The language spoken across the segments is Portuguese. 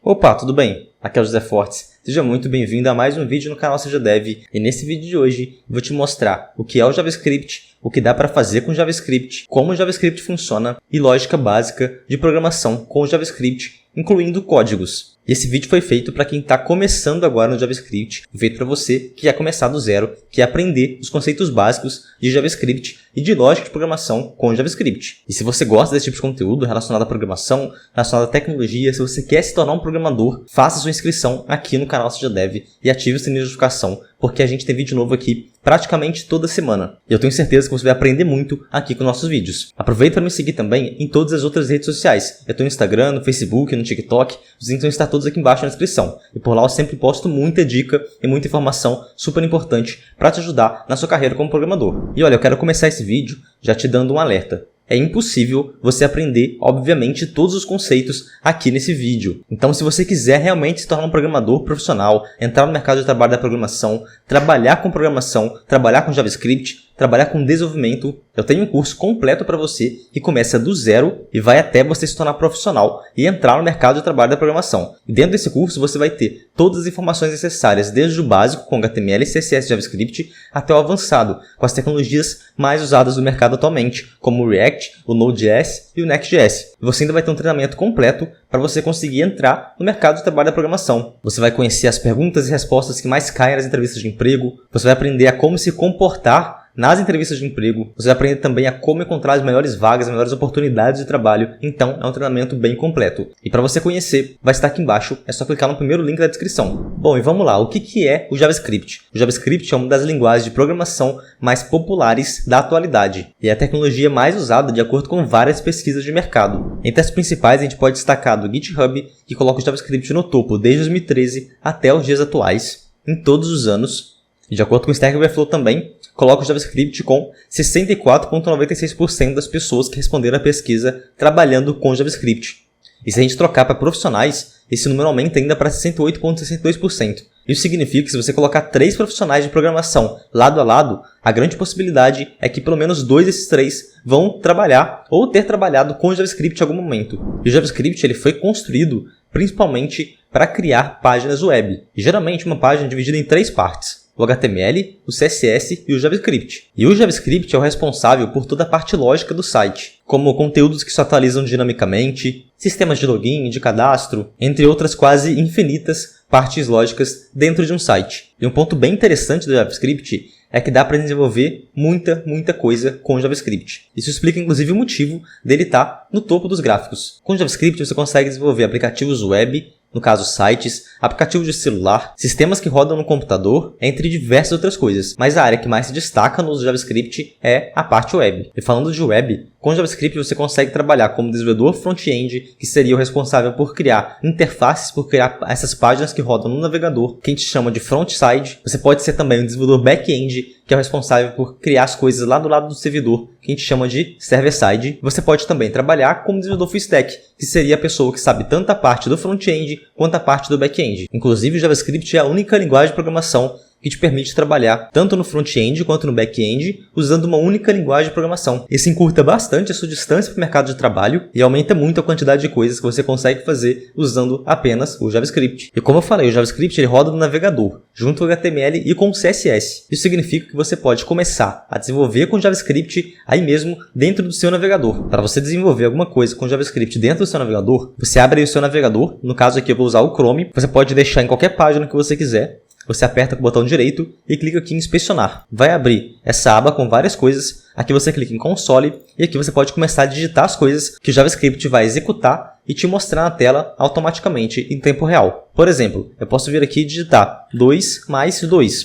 Opa, tudo bem? Aqui é o José Fortes. Seja muito bem-vindo a mais um vídeo no canal Seja Dev. E nesse vídeo de hoje, eu vou te mostrar o que é o JavaScript, o que dá para fazer com o JavaScript, como o JavaScript funciona e lógica básica de programação com o JavaScript, incluindo códigos. E esse vídeo foi feito para quem está começando agora no JavaScript, feito para você que quer começar do zero, que quer aprender os conceitos básicos de JavaScript e de lógica de programação com o JavaScript. E se você gosta desse tipo de conteúdo relacionado à programação, relacionado à tecnologia, se você quer se tornar um programador, faça sua inscrição aqui no canal Seja Dev e ative o sininho de notificação, porque a gente tem vídeo novo aqui praticamente toda semana. E eu tenho certeza que você vai aprender muito aqui com nossos vídeos. Aproveita para me seguir também em todas as outras redes sociais. Eu estou no Instagram, no Facebook, no TikTok. Os links vão estar todos aqui embaixo na descrição. E por lá eu sempre posto muita dica e muita informação super importante para te ajudar na sua carreira como programador. E olha, eu quero começar esse vídeo já te dando um alerta. É impossível você aprender, obviamente, todos os conceitos aqui nesse vídeo. Então, se você quiser realmente se tornar um programador profissional, entrar no mercado de trabalho da programação, trabalhar com programação, trabalhar com JavaScript, trabalhar com desenvolvimento, eu tenho um curso completo para você que começa do zero e vai até você se tornar profissional e entrar no mercado de trabalho da programação. E dentro desse curso você vai ter todas as informações necessárias, desde o básico com HTML, CSS e JavaScript, até o avançado, com as tecnologias mais usadas no mercado atualmente, como o React, o Node.js e o Next.js. E você ainda vai ter um treinamento completo para você conseguir entrar no mercado de trabalho da programação. Você vai conhecer as perguntas e respostas que mais caem nas entrevistas de emprego, você vai aprender a como se comportar nas entrevistas de emprego, você vai aprender também a como encontrar as melhores vagas, as melhores oportunidades de trabalho. Então, é um treinamento bem completo. E para você conhecer, vai estar aqui embaixo, é só clicar no primeiro link da descrição. Bom, e vamos lá, o que é o JavaScript? O JavaScript é uma das linguagens de programação mais populares da atualidade. E é a tecnologia mais usada de acordo com várias pesquisas de mercado. Entre as principais, a gente pode destacar do GitHub, que coloca o JavaScript no topo desde 2013 até os dias atuais, em todos os anos. E de acordo com o Stack Overflow também, coloca o JavaScript com 64,96% das pessoas que responderam à pesquisa trabalhando com JavaScript. E se a gente trocar para profissionais, esse número aumenta ainda para 68,62%. Isso significa que se você colocar 3 profissionais de programação lado a lado, a grande possibilidade é que pelo menos 2 desses 3 vão trabalhar ou ter trabalhado com JavaScript em algum momento. E o JavaScript ele foi construído principalmente para criar páginas web. E geralmente uma página é dividida em 3 partes. O HTML, o CSS e o JavaScript. E o JavaScript é o responsável por toda a parte lógica do site, como conteúdos que se atualizam dinamicamente, sistemas de login, de cadastro, entre outras quase infinitas partes lógicas dentro de um site. E um ponto bem interessante do JavaScript é que dá para desenvolver muita coisa com o JavaScript. Isso explica inclusive o motivo dele estar no topo dos gráficos. Com o JavaScript você consegue desenvolver aplicativos web, no caso sites, aplicativos de celular, sistemas que rodam no computador, entre diversas outras coisas. Mas a área que mais se destaca no uso do JavaScript é a parte web. E falando de web, com o JavaScript você consegue trabalhar como desenvolvedor front-end, que seria o responsável por criar interfaces, por criar essas páginas que rodam no navegador, que a gente chama de front-side. Você pode ser também um desenvolvedor back-end, que é o responsável por criar as coisas lá do lado do servidor, que a gente chama de server-side. Você pode também trabalhar como desenvolvedor full-stack, que seria a pessoa que sabe tanto a parte do front-end quanto a parte do back-end. Inclusive, o JavaScript é a única linguagem de programação que te permite trabalhar tanto no front-end quanto no back-end usando uma única linguagem de programação. Isso encurta bastante a sua distância para o mercado de trabalho e aumenta muito a quantidade de coisas que você consegue fazer usando apenas o JavaScript. E como eu falei, o JavaScript ele roda no navegador, junto ao HTML e com o CSS. Isso significa que você pode começar a desenvolver com JavaScript aí mesmo dentro do seu navegador. Para você desenvolver alguma coisa com JavaScript dentro do seu navegador, você abre aí o seu navegador, no caso aqui eu vou usar o Chrome, você pode deixar em qualquer página que você quiser. Você aperta com o botão direito e clica aqui em inspecionar. Vai abrir essa aba com várias coisas. Aqui você clica em console e aqui você pode começar a digitar as coisas que o JavaScript vai executar e te mostrar na tela automaticamente em tempo real. Por exemplo, eu posso vir aqui e digitar 2 mais 2.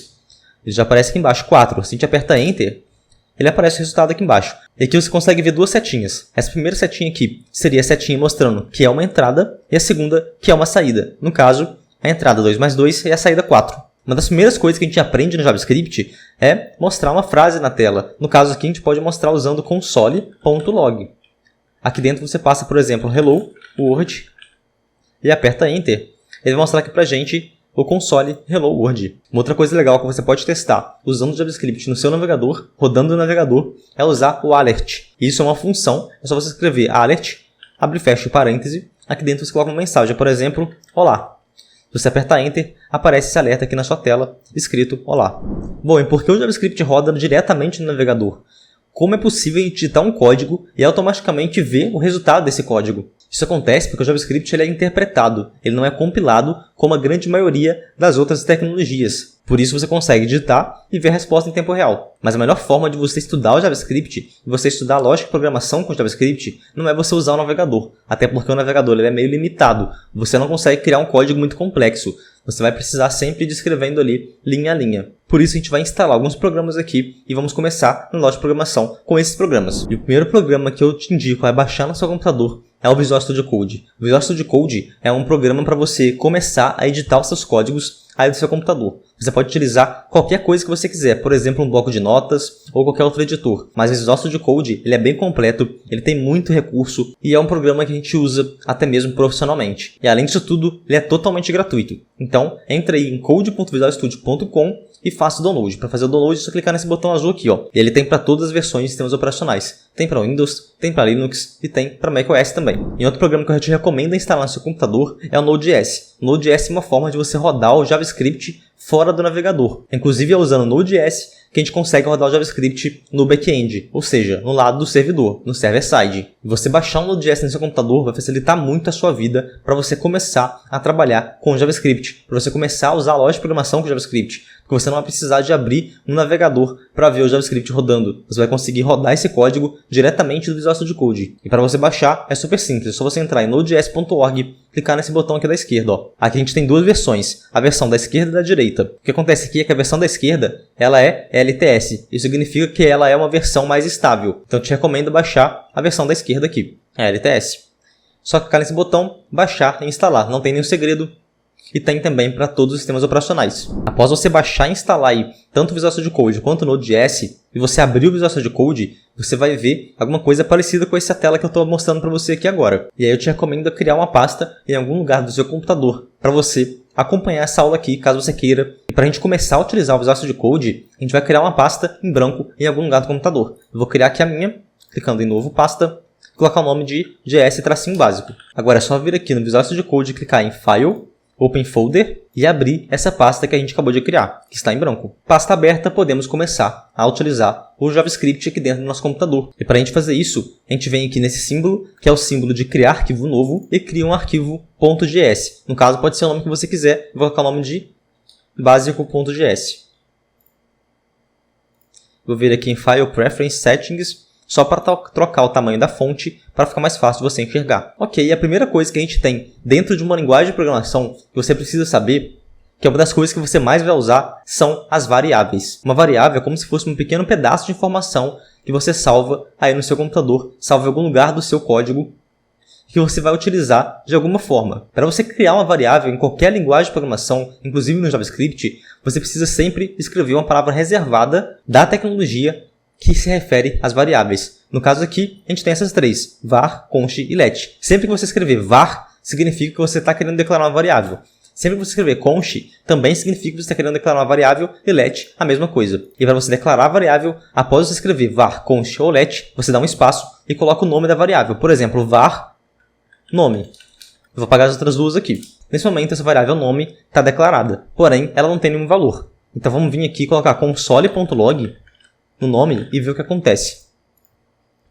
Ele já aparece aqui embaixo 4. Se a gente aperta Enter, ele aparece o resultado aqui embaixo. E aqui você consegue ver 2 setinhas. Essa primeira setinha aqui seria a setinha mostrando que é uma entrada e a segunda que é uma saída. No caso, a entrada 2 mais 2 e a saída 4. Uma das primeiras coisas que a gente aprende no JavaScript é mostrar uma frase na tela. No caso aqui, a gente pode mostrar usando console.log. Aqui dentro você passa, por exemplo, Hello World e aperta Enter. Ele vai mostrar aqui pra gente o console Hello World. Uma outra coisa legal que você pode testar usando o JavaScript no seu navegador, rodando no navegador, é usar o alert. Isso é uma função, é só você escrever alert, abre e fecha parêntese, aqui dentro você coloca uma mensagem, por exemplo, olá. Se você apertar Enter, aparece esse alerta aqui na sua tela, escrito olá. Bom, e por que o JavaScript roda diretamente no navegador? Como é possível digitar um código e automaticamente ver o resultado desse código? Isso acontece porque o JavaScript ele é interpretado, ele não é compilado como a grande maioria das outras tecnologias. Por isso você consegue digitar e ver a resposta em tempo real. Mas a melhor forma de você estudar o JavaScript e você estudar a lógica de programação com o JavaScript não é você usar o navegador. Até porque o navegador ele é meio limitado. Você não consegue criar um código muito complexo. Você vai precisar sempre ir escrevendo ali linha a linha. Por isso a gente vai instalar alguns programas aqui e vamos começar na lógica de programação com esses programas. E o primeiro programa que eu te indico a baixar no seu computador é o Visual Studio Code. O Visual Studio Code é um programa para você começar a editar os seus códigos aí do seu computador. Você pode utilizar qualquer coisa que você quiser, por exemplo, um bloco de notas ou qualquer outro editor. Mas o Visual Studio Code ele é bem completo, ele tem muito recurso e é um programa que a gente usa até mesmo profissionalmente. E além disso tudo, ele é totalmente gratuito. Então, entre aí em code.visualstudio.com e faça o download. Para fazer o download, é só clicar nesse botão azul aqui, ó. E ele tem para todas as versões de sistemas operacionais. Tem para Windows, tem para Linux e tem para macOS também. E outro programa que eu te recomendo instalar no seu computador é o Node.js. O Node.js é uma forma de você rodar o JavaScript fora do navegador. Inclusive é usando o Node.js que a gente consegue rodar o JavaScript no back-end, ou seja, no lado do servidor, no server-side. E você baixar o Node.js no seu computador vai facilitar muito a sua vida para você começar a trabalhar com o JavaScript, para você começar a usar a lógica de programação com o JavaScript, porque você não vai precisar de abrir um navegador para ver o JavaScript rodando. Você vai conseguir rodar esse código diretamente do Visual Studio Code. E para você baixar é super simples, é só você entrar em node.js.org, clicar nesse botão aqui da esquerda. Ó. Aqui a gente tem duas versões, a versão da esquerda e da direita. O que acontece aqui é que a versão da esquerda ela é LTS. Isso significa que ela é uma versão mais estável. Então eu te recomendo baixar a versão da esquerda aqui, a LTS. Só clicar nesse botão, baixar e instalar. Não tem nenhum segredo. E tem também para todos os sistemas operacionais. Após você baixar e instalar aí tanto o Visual Studio Code quanto o Node.js, e você abrir o Visual Studio Code, você vai ver alguma coisa parecida com essa tela que eu estou mostrando para você aqui agora. E aí eu te recomendo criar uma pasta em algum lugar do seu computador para você acompanhar essa aula aqui, caso você queira. E para a gente começar a utilizar o Visual Studio Code, a gente vai criar uma pasta em branco em algum lugar do computador. Eu vou criar aqui a minha, clicando em novo pasta, colocar o nome de JS-básico. Agora é só vir aqui no Visual Studio Code, clicar em File, Open Folder e abrir essa pasta que a gente acabou de criar, que está em branco. Pasta aberta, podemos começar a utilizar o JavaScript aqui dentro do nosso computador. E para a gente fazer isso, a gente vem aqui nesse símbolo, que é o símbolo de criar arquivo novo, e cria um arquivo .js. No caso, pode ser o nome que você quiser, vou colocar o nome de básico.js. Vou vir aqui em File Preference Settings, só para trocar o tamanho da fonte para ficar mais fácil de você enxergar. Ok, e a primeira coisa que a gente tem dentro de uma linguagem de programação que você precisa saber, que é uma das coisas que você mais vai usar, são as variáveis. Uma variável é como se fosse um pequeno pedaço de informação que você salva aí no seu computador, salva em algum lugar do seu código, que você vai utilizar de alguma forma. Para você criar uma variável em qualquer linguagem de programação, inclusive no JavaScript, você precisa sempre escrever uma palavra reservada da tecnologia que se refere às variáveis. No caso aqui, a gente tem essas três, var, const e let. Sempre que você escrever var, significa que você está querendo declarar uma variável. Sempre que você escrever const, também significa que você está querendo declarar uma variável, e let, a mesma coisa. E para você declarar a variável, após você escrever var, const ou let, você dá um espaço e coloca o nome da variável. Por exemplo, var, nome. Eu vou apagar as outras duas aqui. Nesse momento, essa variável nome está declarada, porém, ela não tem nenhum valor. Então vamos vir aqui e colocar console.log no nome e ver o que acontece.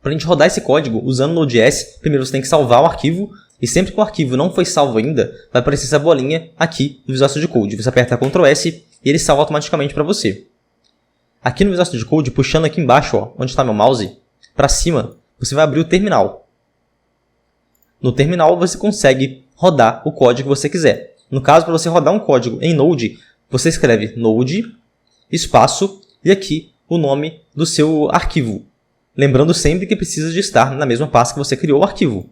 Para a gente rodar esse código usando o Node.js, primeiro você tem que salvar o arquivo, e sempre que o arquivo não foi salvo ainda, vai aparecer essa bolinha aqui no Visual Studio Code. Você aperta Ctrl S e ele salva automaticamente para você. Aqui no Visual Studio Code, puxando aqui embaixo, ó, onde está meu mouse, para cima, você vai abrir o terminal. No terminal você consegue rodar o código que você quiser. No caso, para você rodar um código em Node, você escreve Node, espaço, e aqui o nome do seu arquivo. Lembrando sempre que precisa de estar na mesma pasta que você criou o arquivo.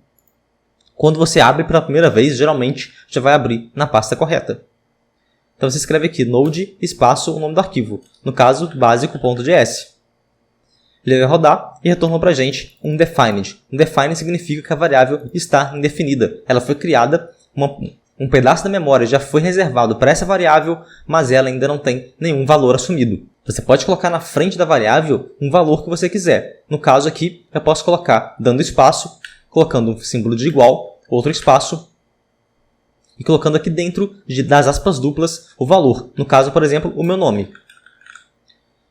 Quando você abre pela primeira vez, geralmente já vai abrir na pasta correta. Então você escreve aqui Node, espaço, o nome do arquivo. No caso, básico.js. Ele vai rodar e retornou para a gente um defined. Um defined significa que a variável está indefinida. Ela foi criada, um pedaço da memória já foi reservado para essa variável, mas ela ainda não tem nenhum valor assumido. Você pode colocar na frente da variável um valor que você quiser. No caso aqui, eu posso colocar, dando espaço, colocando um símbolo de igual, outro espaço, e colocando aqui dentro das aspas duplas o valor. No caso, por exemplo, o meu nome.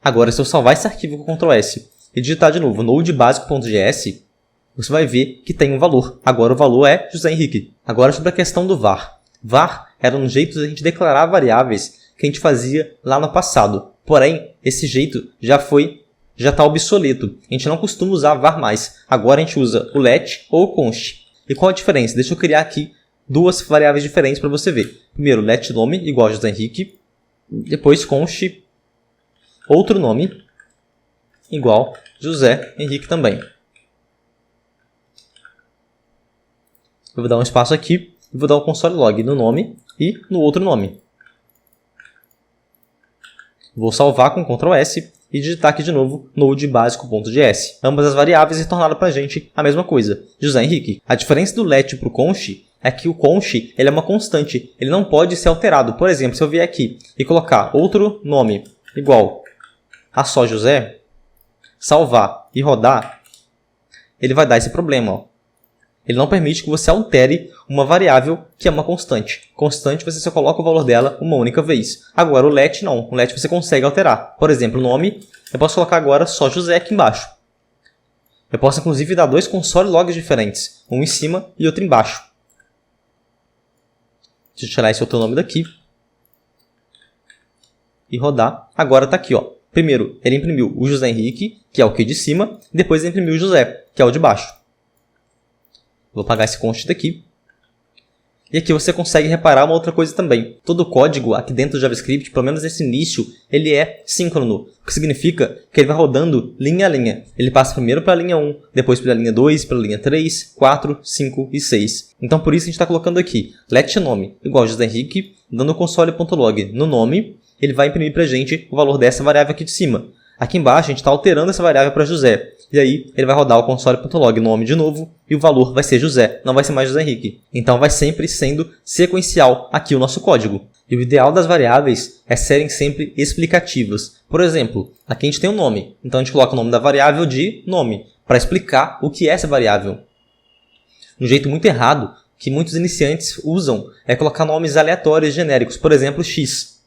Agora, se eu salvar esse arquivo com Ctrl S e digitar de novo nodebasico.js, você vai ver que tem um valor. Agora o valor é José Henrique. Agora sobre a questão do var. Var era um jeito de a gente declarar variáveis que a gente fazia lá no passado. Porém, esse jeito já está obsoleto. A gente não costuma usar var mais. Agora a gente usa o let ou o const. E qual a diferença? Deixa eu criar aqui duas variáveis diferentes para você ver. Primeiro, let nome igual a José Henrique. Depois, const outro nome igual José Henrique também. Eu vou dar um espaço aqui e vou dar um console log no nome e no outro nome. Vou salvar com Ctrl S e digitar aqui de novo nodebasico.js. Ambas as variáveis retornaram para a gente a mesma coisa, José Henrique. A diferença do let para o const é que o const ele é uma constante, ele não pode ser alterado. Por exemplo, se eu vier aqui e colocar outro nome igual a só José, salvar e rodar, ele vai dar esse problema. Ó. Ele não permite que você altere uma variável que é uma constante. Constante você só coloca o valor dela uma única vez. Agora o let não. O let você consegue alterar. Por exemplo, o nome, eu posso colocar agora só José aqui embaixo. Eu posso inclusive dar dois console logs diferentes. Um em cima e outro embaixo. Deixa eu tirar esse outro nome daqui. E rodar. Agora está aqui. Ó. Primeiro, ele imprimiu o José Henrique, que é o que de cima. Depois ele imprimiu o José, que é o de baixo. Vou apagar esse const daqui. E aqui você consegue reparar uma outra coisa também. Todo o código aqui dentro do JavaScript, pelo menos nesse início, ele é síncrono. O que significa que ele vai rodando linha a linha. Ele passa primeiro para a linha 1, depois para a linha 2, para a linha 3, 4, 5 e 6. Então por isso a gente está colocando aqui let nome igual José Henrique, dando console.log no nome, ele vai imprimir para a gente o valor dessa variável aqui de cima. Aqui embaixo a gente está alterando essa variável para José. E aí ele vai rodar o console.log nome de novo e o valor vai ser José, não vai ser mais José Henrique. Então vai sempre sendo sequencial aqui o nosso código. E o ideal das variáveis é serem sempre explicativas. Por exemplo, aqui a gente tem um nome, então a gente coloca o nome da variável de nome, para explicar o que é essa variável. Um jeito muito errado que muitos iniciantes usam é colocar nomes aleatórios genéricos, por exemplo, x.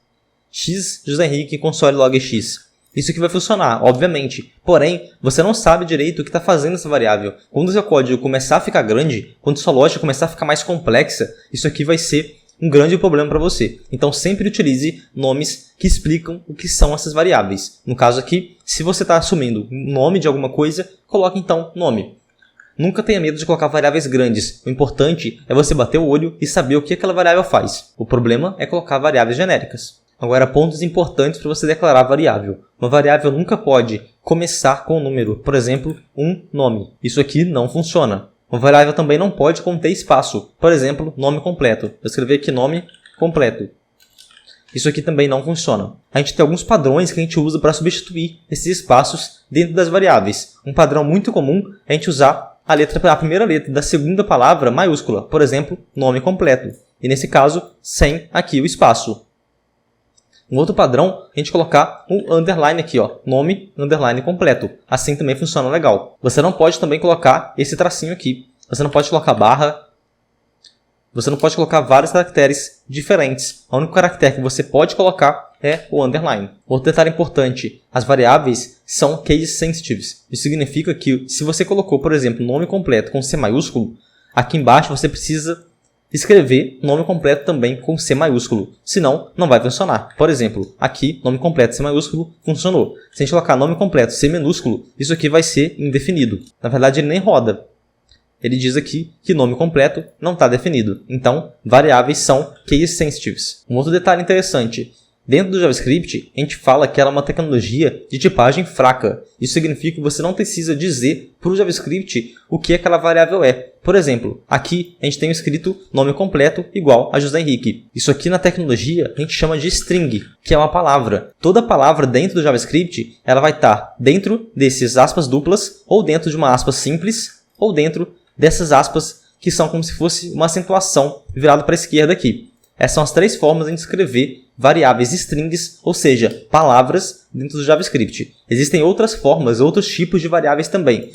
X José Henrique console.log x. Isso aqui vai funcionar, obviamente. Porém, você não sabe direito o que está fazendo essa variável. Quando o seu código começar a ficar grande, quando sua lógica começar a ficar mais complexa, isso aqui vai ser um grande problema para você. Então, sempre utilize nomes que explicam o que são essas variáveis. No caso aqui, se você está assumindo o nome de alguma coisa, coloque então nome. Nunca tenha medo de colocar variáveis grandes. O importante é você bater o olho e saber o que aquela variável faz. O problema é colocar variáveis genéricas. Agora, pontos importantes para você declarar variável. Uma variável nunca pode começar com um número, por exemplo, um nome. Isso aqui não funciona. Uma variável também não pode conter espaço, por exemplo, nome completo. Vou escrever aqui nome completo. Isso aqui também não funciona. A gente tem alguns padrões que a gente usa para substituir esses espaços dentro das variáveis. Um padrão muito comum é a gente usar a primeira letra da segunda palavra maiúscula, por exemplo, nome completo. E nesse caso, sem aqui o espaço. Um outro padrão é a gente colocar um underline aqui, ó, nome, underline completo. Assim também funciona legal. Você não pode também colocar esse tracinho aqui. Você não pode colocar barra. Você não pode colocar vários caracteres diferentes. O único caractere que você pode colocar é o underline. Outro detalhe importante, as variáveis são case sensitives. Isso significa que se você colocou, por exemplo, nome completo com C maiúsculo, aqui embaixo você precisa escrever nome completo também com C maiúsculo, senão não vai funcionar. Por exemplo, aqui, nome completo C maiúsculo, funcionou. Se a gente colocar nome completo C minúsculo, isso aqui vai ser indefinido. Na verdade, ele nem roda. Ele diz aqui que nome completo não está definido. Então, variáveis são case sensitives. Um outro detalhe interessante. Dentro do JavaScript, a gente fala que ela é uma tecnologia de tipagem fraca. Isso significa que você não precisa dizer para o JavaScript o que aquela variável é. Por exemplo, aqui a gente tem escrito nome completo igual a José Henrique. Isso aqui na tecnologia a gente chama de string, que é uma palavra. Toda palavra dentro do JavaScript ela vai estar dentro desses aspas duplas, ou dentro de uma aspa simples, ou dentro dessas aspas que são como se fosse uma acentuação virada para a esquerda aqui. Essas são as três formas de escrever variáveis strings, ou seja, palavras dentro do JavaScript. Existem outras formas, outros tipos de variáveis também.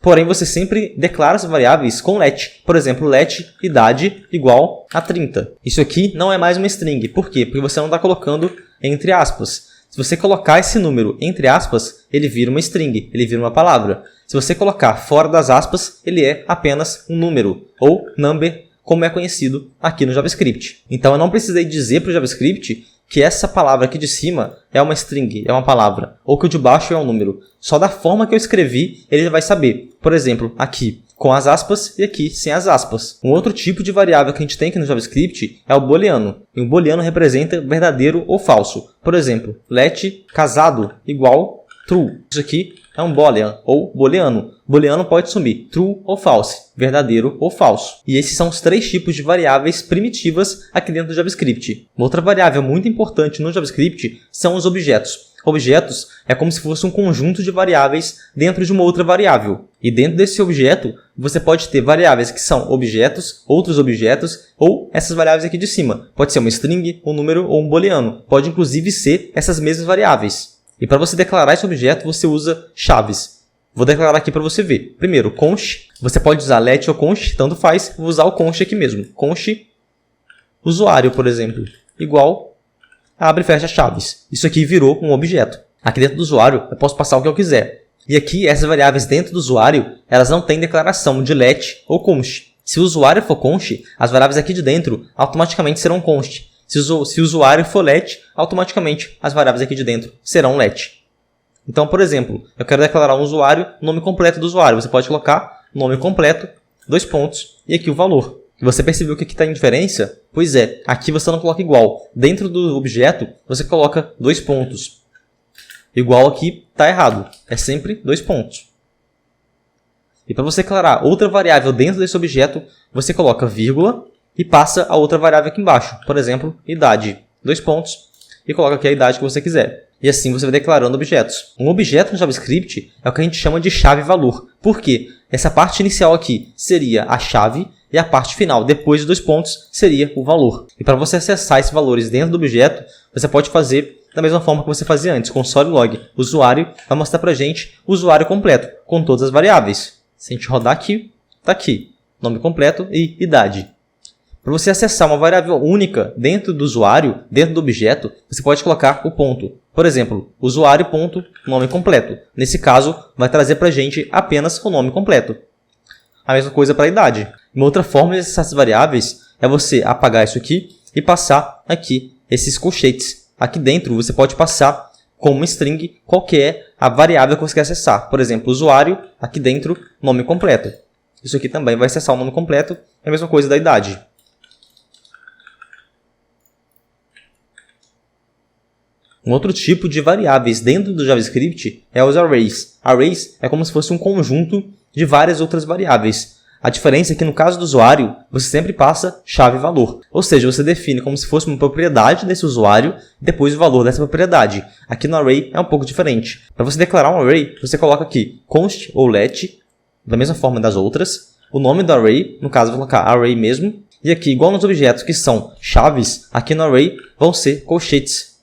Porém, você sempre declara as variáveis com let. Por exemplo, let idade igual a 30. Isso aqui não é mais uma string. Por quê? Porque você não está colocando entre aspas. Se você colocar esse número entre aspas, ele vira uma string, ele vira uma palavra. Se você colocar fora das aspas, ele é apenas um número, ou number, como é conhecido aqui no JavaScript. Então eu não precisei dizer para o JavaScript que essa palavra aqui de cima é uma string, é uma palavra, ou que o de baixo é um número. Só da forma que eu escrevi, ele já vai saber. Por exemplo, aqui com as aspas e aqui sem as aspas. Um outro tipo de variável que a gente tem aqui no JavaScript é o booleano. E o booleano representa verdadeiro ou falso. Por exemplo, let casado igual true. Isso aqui é um boolean ou booleano. Booleano pode sumir true ou false, verdadeiro ou falso. E esses são os 3 tipos de variáveis primitivas aqui dentro do JavaScript. Uma outra variável muito importante no JavaScript são os objetos. Objetos é como se fosse um conjunto de variáveis dentro de uma outra variável. E dentro desse objeto, você pode ter variáveis que são objetos, outros objetos, ou essas variáveis aqui de cima. Pode ser uma string, um número ou um booleano. Pode inclusive ser essas mesmas variáveis. E para você declarar esse objeto, você usa chaves. Vou declarar aqui para você ver. Primeiro, const. Você pode usar let ou const, tanto faz. Vou usar o const aqui mesmo. Const usuário, por exemplo, igual abre e fecha chaves. Isso aqui virou um objeto. Aqui dentro do usuário, eu posso passar o que eu quiser. E aqui, essas variáveis dentro do usuário, elas não têm declaração de let ou const. Se o usuário for const, as variáveis aqui de dentro automaticamente serão const. Se o usuário for let, automaticamente as variáveis aqui de dentro serão let. Então, por exemplo, eu quero declarar um usuário, nome completo do usuário. Você pode colocar nome completo, 2 pontos, e aqui o valor. E você percebeu que aqui está em diferença? Pois é, aqui você não coloca igual. Dentro do objeto, você coloca 2 pontos. Igual aqui está errado. É sempre 2 pontos. E para você declarar outra variável dentro desse objeto, você coloca vírgula e passa a outra variável aqui embaixo. Por exemplo, idade. 2 pontos e coloca aqui a idade que você quiser. E assim você vai declarando objetos. Um objeto no JavaScript é o que a gente chama de chave-valor. Por quê? Essa parte inicial aqui seria a chave e a parte final, depois de 2 pontos, seria o valor. E para você acessar esses valores dentro do objeto, você pode fazer da mesma forma que você fazia antes. Console log usuário vai mostrar para a gente o usuário completo, com todas as variáveis. Se a gente rodar aqui, está aqui. Nome completo e idade. Para você acessar uma variável única dentro do usuário, dentro do objeto, você pode colocar o ponto. Por exemplo, usuário.nome completo. Nesse caso, vai trazer para a gente apenas o nome completo. A mesma coisa para a idade. Uma outra forma de acessar essas variáveis é você apagar isso aqui e passar aqui esses colchetes. Aqui dentro você pode passar como uma string qualquer a variável que você quer acessar. Por exemplo, usuário, aqui dentro, nome completo. Isso aqui também vai acessar o nome completo. É a mesma coisa da idade. Um outro tipo de variáveis dentro do JavaScript é os arrays. Arrays é como se fosse um conjunto de várias outras variáveis. A diferença é que no caso do usuário, você sempre passa chave-valor. Ou seja, você define como se fosse uma propriedade desse usuário e depois o valor dessa propriedade. Aqui no array é um pouco diferente. Para você declarar um array, você coloca aqui const ou let, da mesma forma das outras. O nome do array, no caso, eu vou colocar array mesmo. E aqui, igual nos objetos que são chaves, aqui no array vão ser colchetes.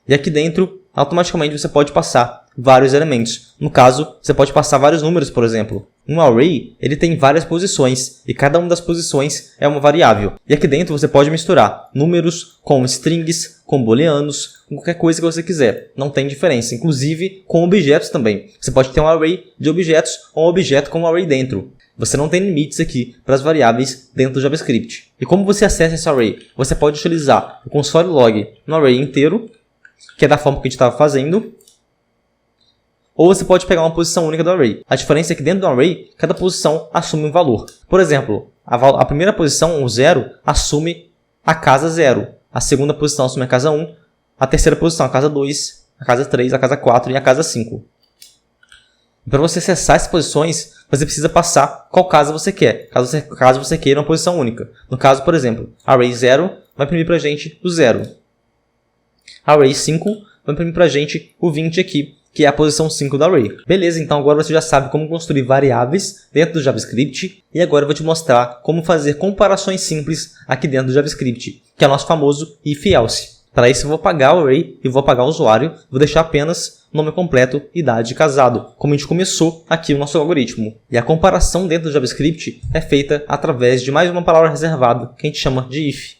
E aqui dentro, automaticamente você pode passar vários elementos. No caso, você pode passar vários números, por exemplo. Um array, ele tem várias posições, e cada uma das posições é uma variável. E aqui dentro você pode misturar números com strings, com booleanos, com qualquer coisa que você quiser. Não tem diferença, inclusive com objetos também. Você pode ter um array de objetos ou um objeto com um array dentro. Você não tem limites aqui para as variáveis dentro do JavaScript. E como você acessa esse array? Você pode utilizar o console log no array inteiro, que é da forma que a gente estava fazendo. Ou você pode pegar uma posição única do array. A diferença é que dentro do array, cada posição assume um valor. Por exemplo, a primeira posição, o 0, assume a casa 0. A segunda posição assume a casa 1. A terceira posição, a casa 2. A casa 3, a casa 4 e a casa 5. Para você acessar essas posições, você precisa passar qual casa você quer. Caso você queira uma posição única. No caso, por exemplo, array 0 vai imprimir para a gente o 0. Array 5 vai imprimir para a gente o 20 aqui, que é a posição 5 do array. Beleza, então agora você já sabe como construir variáveis dentro do JavaScript. E agora eu vou te mostrar como fazer comparações simples aqui dentro do JavaScript, que é o nosso famoso if else. Para isso eu vou apagar o array e vou apagar o usuário. Vou deixar apenas nome completo, idade, casado, como a gente começou aqui o nosso algoritmo. E a comparação dentro do JavaScript é feita através de mais uma palavra reservada, que a gente chama de if.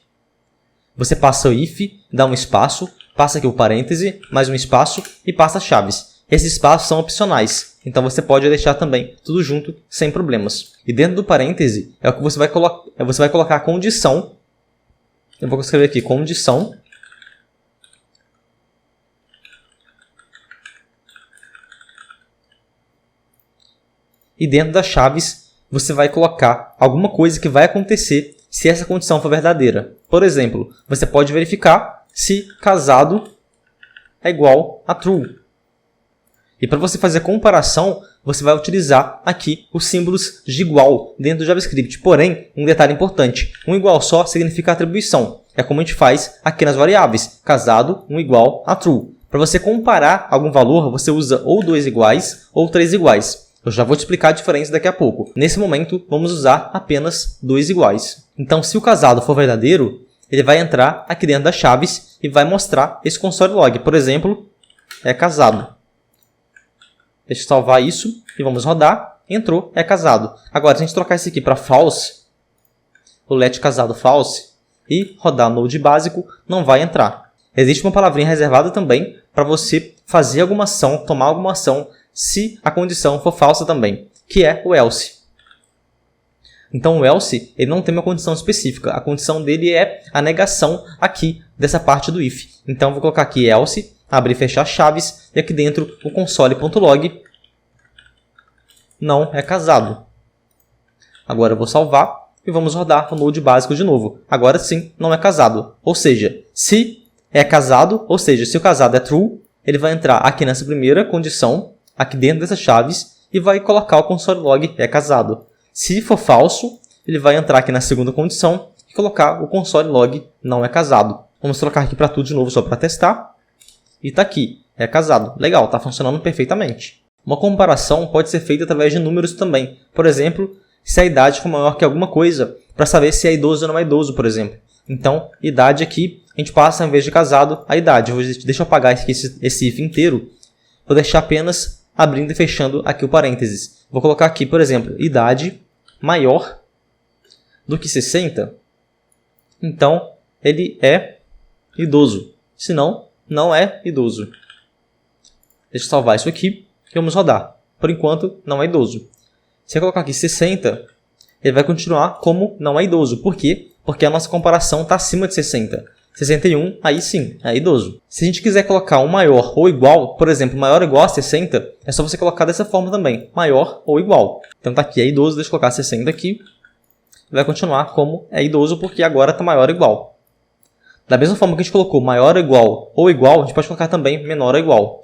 Você passa o if, dá um espaço, passa aqui o parêntese, mais um espaço e passa as chaves. Esses espaços são opcionais, então você pode deixar também tudo junto sem problemas. E dentro do parêntese é o que você vai colocar a condição. Eu vou escrever aqui condição. E dentro das chaves você vai colocar alguma coisa que vai acontecer se essa condição for verdadeira. Por exemplo, você pode verificar se casado é igual a true. E para você fazer a comparação, você vai utilizar aqui os símbolos de igual dentro do JavaScript. Porém, um detalhe importante, um igual só significa atribuição. É como a gente faz aqui nas variáveis. Casado, um igual a true. Para você comparar algum valor, você usa ou 2 iguais ou 3 iguais. Eu já vou te explicar a diferença daqui a pouco. Nesse momento, vamos usar apenas 2 iguais. Então, se o casado for verdadeiro, ele vai entrar aqui dentro das chaves e vai mostrar esse console log. Por exemplo, é casado. Deixa eu salvar isso e vamos rodar. Entrou, é casado. Agora, se a gente trocar isso aqui para false, o let casado false, e rodar node básico, não vai entrar. Existe uma palavrinha reservada também para você fazer alguma ação, tomar alguma ação, se a condição for falsa também, que é o else. Então o else ele não tem uma condição específica. A condição dele é a negação aqui dessa parte do if. Então eu vou colocar aqui else, abrir e fechar chaves, e aqui dentro o console.log não é casado. Agora eu vou salvar e vamos rodar o node básico de novo. Agora sim, não é casado. Ou seja, se é casado, ou seja, se o casado é true, ele vai entrar aqui nessa primeira condição, aqui dentro dessas chaves, e vai colocar o console log é casado. Se for falso, ele vai entrar aqui na segunda condição e colocar o console log não é casado. Vamos trocar aqui para tudo de novo só para testar. E está aqui, é casado. Legal, está funcionando perfeitamente. Uma comparação pode ser feita através de números também. Por exemplo, se a idade for maior que alguma coisa, para saber se é idoso ou não é idoso, por exemplo. Então, idade aqui, a gente passa, em vez de casado, a idade. Deixa eu apagar esse if inteiro. Vou deixar apenas abrindo e fechando aqui o parênteses. Vou colocar aqui, por exemplo, idade maior do que 60. Então, ele é idoso. Se não, não é idoso. Deixa eu salvar isso aqui e vamos rodar. Por enquanto, não é idoso. Se eu colocar aqui 60, ele vai continuar como não é idoso. Por quê? Porque a nossa comparação está acima de 60. 61, aí sim, é idoso. Se a gente quiser colocar um maior ou igual, por exemplo, maior ou igual a 60, é só você colocar dessa forma também. Maior ou igual. Então tá aqui, é idoso, deixa eu colocar 60 aqui. Vai continuar como é idoso porque agora está maior ou igual. Da mesma forma que a gente colocou maior ou igual, a gente pode colocar também menor ou igual.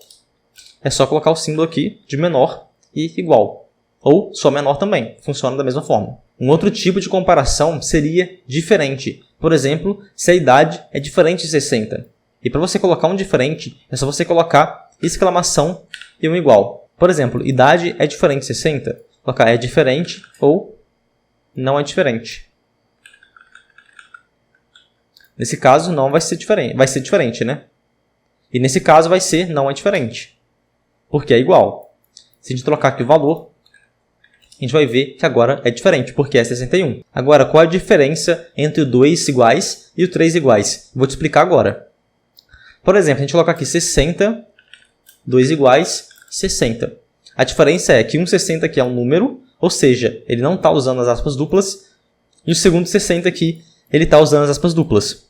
É só colocar o símbolo aqui de menor e igual. Ou só menor também, funciona da mesma forma. Um outro tipo de comparação seria diferente. Por exemplo, se a idade é diferente de 60. E para você colocar um diferente, é só você colocar exclamação e um igual. Por exemplo, idade é diferente de 60. Colocar é diferente ou não é diferente. Nesse caso, não vai ser diferente. Vai ser diferente, né? E nesse caso vai ser não é diferente. Porque é igual. Se a gente trocar aqui o valor, a gente vai ver que agora é diferente, porque é 61. Agora, qual é a diferença entre o 2 iguais e o 3 iguais? Vou te explicar agora. Por exemplo, a gente coloca aqui 60, 2 iguais, 60. A diferença é que um 60 aqui é um número, ou seja, ele não está usando as aspas duplas, e o segundo 60 aqui, ele está usando as aspas duplas.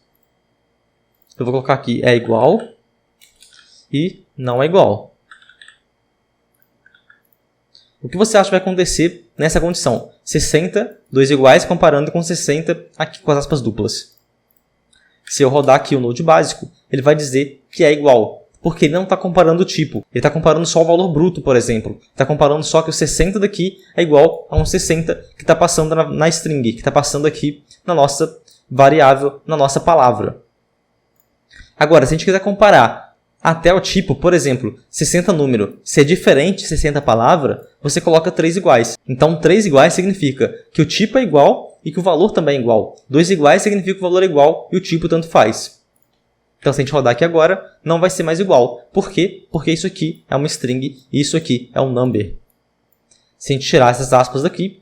Eu vou colocar aqui é igual e não é igual. O que você acha que vai acontecer nessa condição? 60, 2 iguais, comparando com 60 aqui com as aspas duplas. Se eu rodar aqui o node básico, ele vai dizer que é igual. Porque ele não está comparando o tipo. Ele está comparando só o valor bruto, por exemplo. Está comparando só que o 60 daqui é igual a um 60 que está passando na string, que está passando aqui na nossa variável, na nossa palavra. Agora, se a gente quiser comparar até o tipo, por exemplo, 60 número, se é diferente de 60 palavra, você coloca 3 iguais. Então, 3 iguais significa que o tipo é igual e que o valor também é igual. 2 iguais significa que o valor é igual e o tipo tanto faz. Então, se a gente rodar aqui agora, não vai ser mais igual. Por quê? Porque isso aqui é uma string e isso aqui é um number. Se a gente tirar essas aspas daqui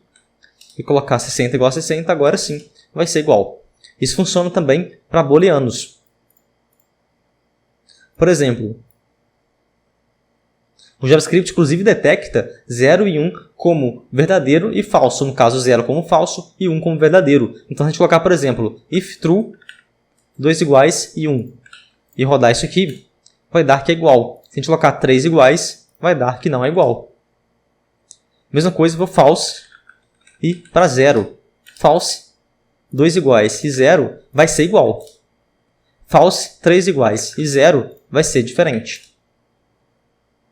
e colocar 60 igual a 60, agora sim vai ser igual. Isso funciona também para booleanos. Por exemplo, o JavaScript, inclusive, detecta 0 e 1 como verdadeiro e falso. No caso, 0 como falso e 1 como verdadeiro. Então, se a gente colocar, por exemplo, if true, 2 iguais e 1, e rodar isso aqui, vai dar que é igual. Se a gente colocar 3 iguais, vai dar que não é igual. Mesma coisa, vou false e para 0. False, 2 iguais e 0 vai ser igual. False, 3 iguais e 0 vai ser diferente.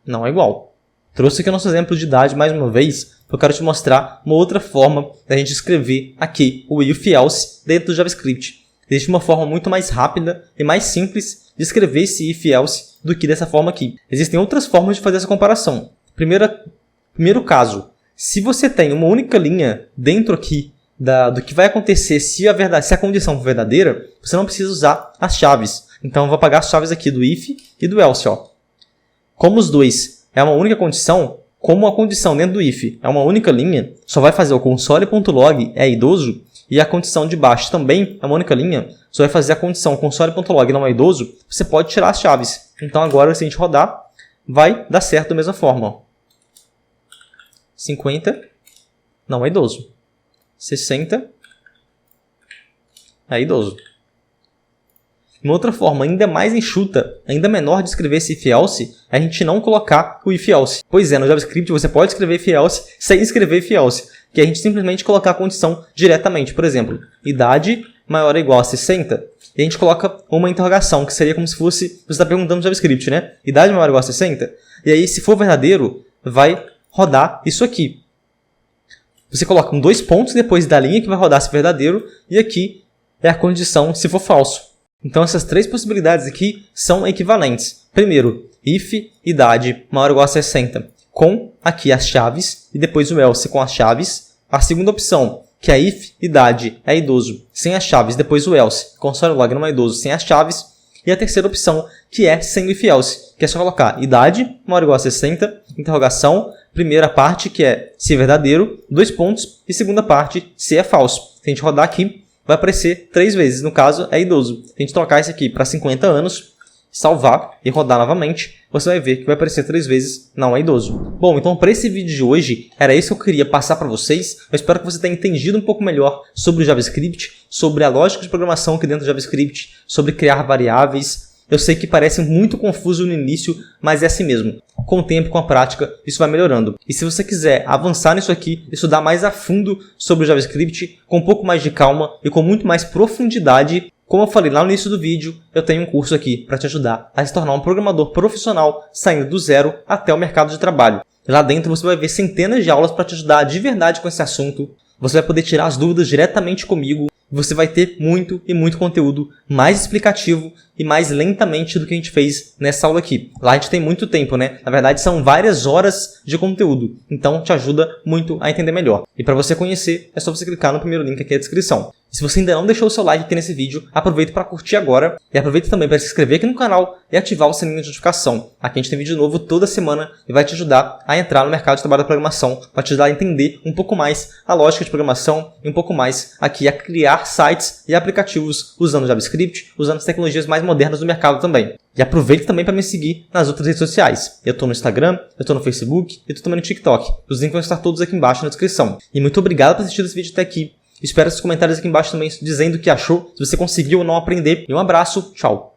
Não é igual. Trouxe aqui o nosso exemplo de idade mais uma vez, porque eu quero te mostrar uma outra forma da gente escrever aqui o if else dentro do JavaScript. Existe uma forma muito mais rápida e mais simples de escrever esse if else do que dessa forma aqui. Existem outras formas de fazer essa comparação. Primeiro caso, se você tem uma única linha dentro aqui do que vai acontecer se a condição for verdadeira, você não precisa usar as chaves. Então eu vou apagar as chaves aqui do if e do else. Como os dois é uma única condição, como a condição dentro do if é uma única linha, só vai fazer o console.log é idoso, e a condição de baixo também é uma única linha, só vai fazer a condição console.log não é idoso, você pode tirar as chaves. Então agora, se a gente rodar, vai dar certo da mesma forma. 50 não é idoso. 60 é idoso. Uma outra forma ainda mais enxuta, ainda menor de escrever esse if else, é a gente não colocar o if else. Pois é, no JavaScript você pode escrever if else sem escrever if else, que é a gente simplesmente colocar a condição diretamente. Por exemplo, idade maior ou igual a 60, e a gente coloca uma interrogação, que seria como se fosse, você está perguntando no JavaScript, né? Idade maior ou igual a 60? E aí, se for verdadeiro, vai rodar isso aqui. Você coloca 2 pontos depois da linha que vai rodar se verdadeiro, e aqui é a condição se for falso. Então, essas 3 possibilidades aqui são equivalentes. Primeiro, if idade maior ou igual a 60, com aqui as chaves, e depois o else com as chaves. A segunda opção, que é if idade é idoso, sem as chaves, depois o else, console.log não é idoso, sem as chaves. E a terceira opção, que é sem o if else, que é só colocar idade maior ou igual a 60, interrogação, primeira parte, que é se é verdadeiro, 2 pontos, e segunda parte, se é falso. Se a gente rodar aqui, vai aparecer 3 vezes, no caso é idoso. Se a gente trocar isso aqui para 50 anos, salvar e rodar novamente, você vai ver que vai aparecer 3 vezes, não é idoso. Bom, então para esse vídeo de hoje, era isso que eu queria passar para vocês. Eu espero que você tenha entendido um pouco melhor sobre o JavaScript, sobre a lógica de programação aqui dentro do JavaScript, sobre criar variáveis. Eu sei que parece muito confuso no início, mas é assim mesmo. Com o tempo, com a prática, isso vai melhorando. E se você quiser avançar nisso aqui, estudar mais a fundo sobre o JavaScript, com um pouco mais de calma e com muito mais profundidade, como eu falei lá no início do vídeo, eu tenho um curso aqui para te ajudar a se tornar um programador profissional, saindo do zero até o mercado de trabalho. Lá dentro você vai ver centenas de aulas para te ajudar de verdade com esse assunto. Você vai poder tirar as dúvidas diretamente comigo. Você vai ter muito e muito conteúdo mais explicativo e mais lentamente do que a gente fez nessa aula aqui. Lá a gente tem muito tempo, né? Na verdade, são várias horas de conteúdo. Então, te ajuda muito a entender melhor. E para você conhecer, é só você clicar no primeiro link aqui na descrição. Se você ainda não deixou o seu like aqui nesse vídeo, aproveita para curtir agora. E aproveita também para se inscrever aqui no canal e ativar o sininho de notificação. Aqui a gente tem vídeo novo toda semana e vai te ajudar a entrar no mercado de trabalho da programação, para te ajudar a entender um pouco mais a lógica de programação e um pouco mais aqui a criar sites e aplicativos usando JavaScript, usando as tecnologias mais modernas do mercado também. E aproveita também para me seguir nas outras redes sociais. Eu estou no Instagram, eu estou no Facebook e estou também no TikTok. Os links vão estar todos aqui embaixo na descrição. E muito obrigado por assistir esse vídeo até aqui. Espero seus comentários aqui embaixo também dizendo o que achou, se você conseguiu ou não aprender. E um abraço, tchau!